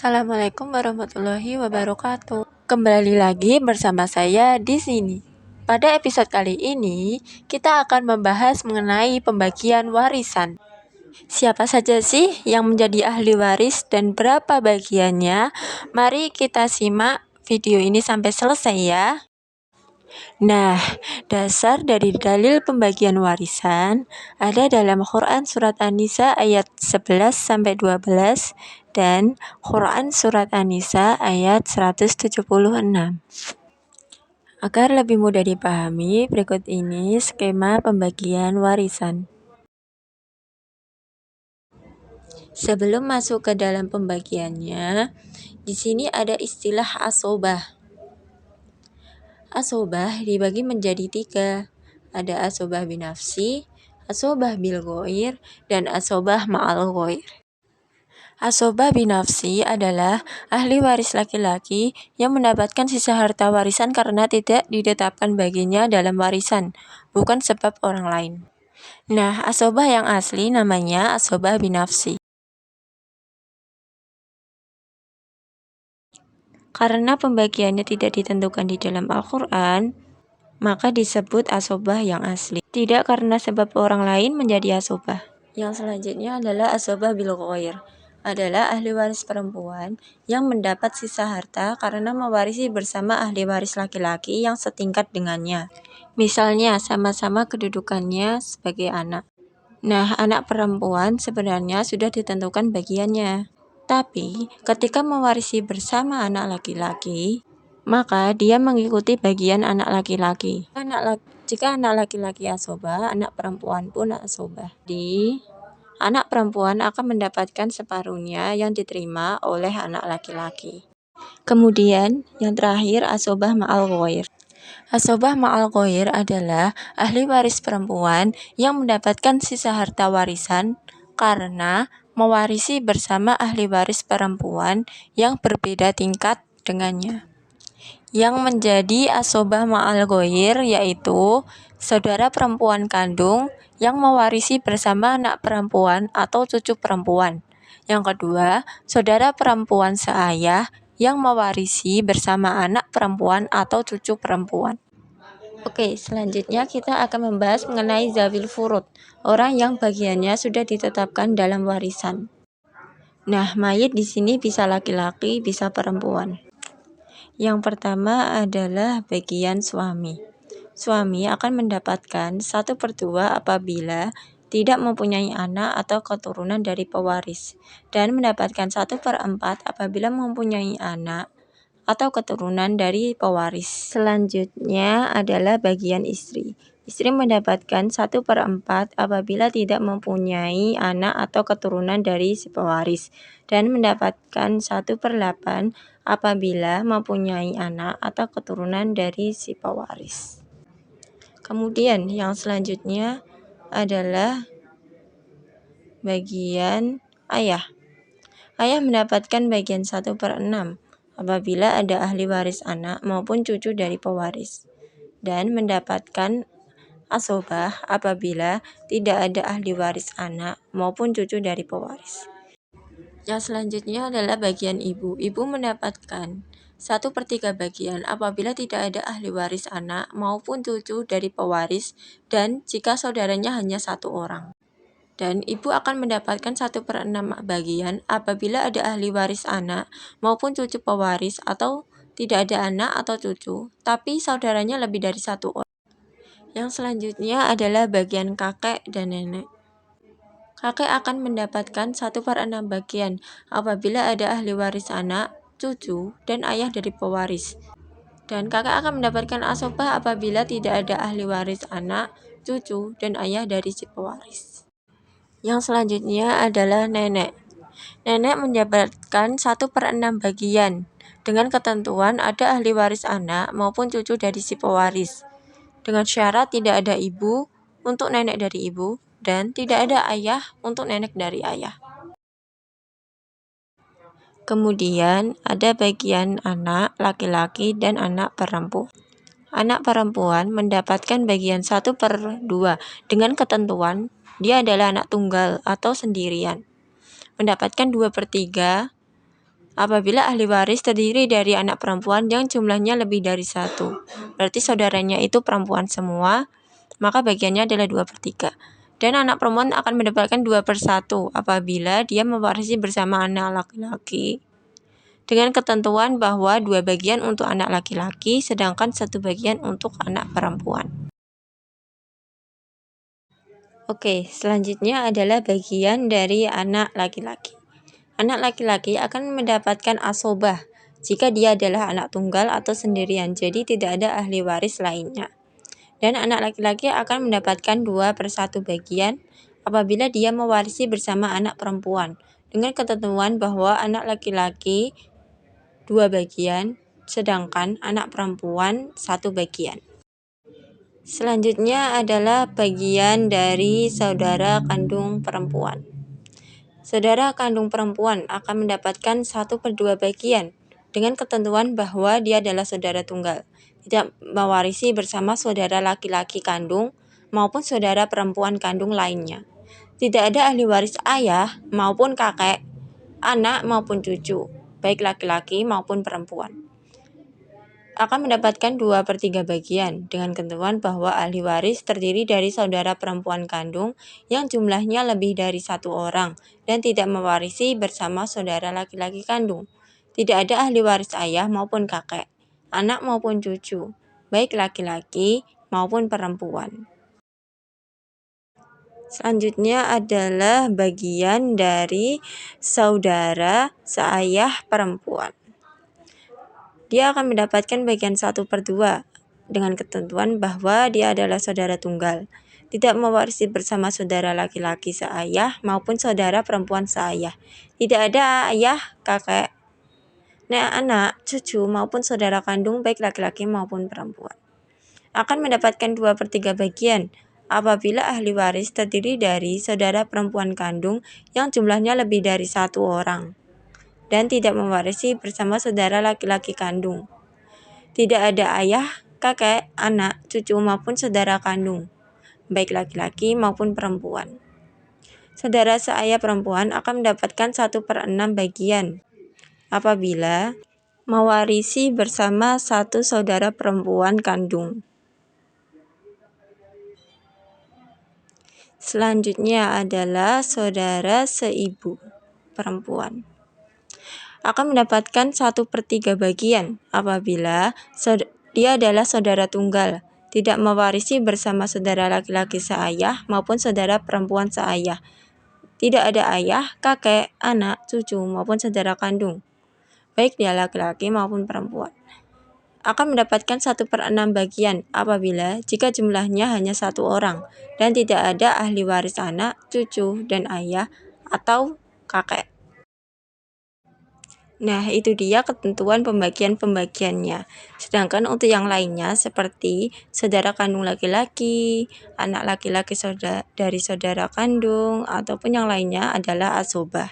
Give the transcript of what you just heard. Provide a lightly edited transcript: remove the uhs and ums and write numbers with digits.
Assalamualaikum warahmatullahi wabarakatuh. Kembali lagi bersama saya di sini. Pada episode kali ini, kita akan membahas mengenai pembagian warisan. Siapa saja sih yang menjadi ahli waris dan berapa bagiannya? Mari kita simak video ini sampai selesai ya. Nah, dasar dari dalil pembagian warisan ada dalam Quran Surat An-Nisa ayat 11-12 dan Quran Surat An-Nisa ayat 176. Agar lebih mudah dipahami, berikut ini skema pembagian warisan. Sebelum masuk ke dalam pembagiannya, di sini ada istilah asobah. Asobah dibagi menjadi 3. Ada asobah binafsi, asobah bil ghair, dan asobah ma'al ghair. Asobah binafsi adalah ahli waris laki-laki yang mendapatkan sisa harta warisan karena tidak ditetapkan baginya dalam warisan, bukan sebab orang lain. Nah, asobah yang asli namanya asobah binafsi. Karena pembagiannya tidak ditentukan di dalam Al-Quran, maka disebut asobah yang asli. Tidak karena sebab orang lain menjadi asobah. Yang selanjutnya adalah asobah bil ghair. Adalah ahli waris perempuan yang mendapat sisa harta karena mewarisi bersama ahli waris laki-laki yang setingkat dengannya. Misalnya sama-sama kedudukannya sebagai anak. Nah, anak perempuan sebenarnya sudah ditentukan bagiannya. Tapi, ketika mewarisi bersama anak laki-laki, maka dia mengikuti bagian anak laki-laki. Jika anak laki-laki asobah, anak perempuan pun asobah. Anak perempuan akan mendapatkan separuhnya yang diterima oleh anak laki-laki. Kemudian, yang terakhir asobah ma'al ghair. Asobah ma'al ghair adalah ahli waris perempuan yang mendapatkan sisa harta warisan karena mewarisi bersama ahli waris perempuan yang berbeda tingkat dengannya. Yang menjadi asobah ma'al ghair yaitu saudara perempuan kandung yang mewarisi bersama anak perempuan atau cucu perempuan. Yang kedua, saudara perempuan seayah yang mewarisi bersama anak perempuan atau cucu perempuan. Oke, selanjutnya kita akan membahas mengenai zawil furud, orang yang bagiannya sudah ditetapkan dalam warisan. Nah, mayit di sini bisa laki-laki, bisa perempuan. Yang pertama adalah bagian suami. Suami akan mendapatkan 1/2 apabila tidak mempunyai anak atau keturunan dari pewaris, dan mendapatkan 1/4 apabila mempunyai anak atau keturunan dari pewaris. Selanjutnya adalah bagian istri. Istri mendapatkan 1/4 apabila tidak mempunyai anak atau keturunan dari si pewaris, dan mendapatkan 1/8 apabila mempunyai anak atau keturunan dari si pewaris. Kemudian yang selanjutnya adalah bagian ayah. Ayah mendapatkan bagian 1/6 apabila ada ahli waris anak maupun cucu dari pewaris, dan mendapatkan asobah apabila tidak ada ahli waris anak maupun cucu dari pewaris. Yang selanjutnya adalah bagian ibu. Ibu mendapatkan 1/3 bagian apabila tidak ada ahli waris anak maupun cucu dari pewaris dan jika saudaranya hanya 1 orang. Dan ibu akan mendapatkan 1/6 bagian apabila ada ahli waris anak maupun cucu pewaris atau tidak ada anak atau cucu, tapi saudaranya lebih dari 1 orang. Yang selanjutnya adalah bagian kakek dan nenek. Kakek akan mendapatkan 1/6 bagian apabila ada ahli waris anak, cucu, dan ayah dari pewaris. Dan kakek akan mendapatkan asobah apabila tidak ada ahli waris anak, cucu, dan ayah dari si pewaris. Yang selanjutnya adalah nenek. Nenek mendapatkan 1/6 bagian dengan ketentuan ada ahli waris anak maupun cucu dari si pewaris, dengan syarat tidak ada ibu untuk nenek dari ibu dan tidak ada ayah untuk nenek dari ayah. Kemudian ada bagian anak laki-laki dan anak perempuan. Anak perempuan mendapatkan bagian 1/2 dengan ketentuan dia adalah anak tunggal atau sendirian. Mendapatkan 2/3 Apabila ahli waris terdiri dari anak perempuan yang jumlahnya lebih dari 1, berarti saudaranya itu perempuan semua, maka bagiannya adalah 2/3. Dan anak perempuan akan mendapatkan 2/1 apabila dia mewarisi bersama anak laki-laki, dengan ketentuan bahwa 2 bagian untuk anak laki-laki, sedangkan 1 bagian untuk anak perempuan. Oke, selanjutnya adalah bagian dari anak laki-laki. Anak laki-laki akan mendapatkan asobah jika dia adalah anak tunggal atau sendirian, jadi tidak ada ahli waris lainnya. Dan anak laki-laki akan mendapatkan 2/1 bagian apabila dia mewarisi bersama anak perempuan, dengan ketentuan bahwa anak laki-laki 2 bagian, sedangkan anak perempuan 1 bagian. Selanjutnya adalah bagian dari saudara kandung perempuan. Saudara kandung perempuan akan mendapatkan 1/2 bagian dengan ketentuan bahwa dia adalah saudara tunggal, tidak mewarisi bersama saudara laki-laki kandung maupun saudara perempuan kandung lainnya. Tidak ada ahli waris ayah maupun kakek, anak maupun cucu, baik laki-laki maupun perempuan. Akan mendapatkan 2/3 bagian dengan ketentuan bahwa ahli waris terdiri dari saudara perempuan kandung yang jumlahnya lebih dari 1 orang dan tidak mewarisi bersama saudara laki-laki kandung. Tidak ada ahli waris ayah maupun kakek, anak maupun cucu, baik laki-laki maupun perempuan. Selanjutnya adalah bagian dari saudara seayah perempuan. Dia akan mendapatkan bagian 1/2 dengan ketentuan bahwa dia adalah saudara tunggal, tidak mewarisi bersama saudara laki-laki seayah maupun saudara perempuan seayah. Tidak ada ayah, kakek, anak, cucu maupun saudara kandung baik laki-laki maupun perempuan. Akan mendapatkan 2/3 bagian apabila ahli waris terdiri dari saudara perempuan kandung yang jumlahnya lebih dari 1 orang dan tidak mewarisi bersama saudara laki-laki kandung. Tidak ada ayah, kakek, anak, cucu maupun saudara kandung, baik laki-laki maupun perempuan. Saudara seayah perempuan akan mendapatkan 1/6 bagian apabila mewarisi bersama 1 saudara perempuan kandung. Selanjutnya adalah saudara seibu perempuan. Akan mendapatkan 1/3 bagian apabila dia adalah saudara tunggal, tidak mewarisi bersama saudara laki-laki seayah maupun saudara perempuan seayah. Tidak ada ayah, kakek, anak, cucu maupun saudara kandung, baik dia laki-laki maupun perempuan. Akan mendapatkan 1/6 bagian apabila jika jumlahnya hanya 1 orang dan tidak ada ahli waris anak, cucu, dan ayah atau kakek. Nah, itu dia ketentuan pembagian-pembagiannya. Sedangkan untuk yang lainnya seperti saudara kandung laki-laki, anak laki-laki dari saudara kandung, ataupun yang lainnya adalah asobah.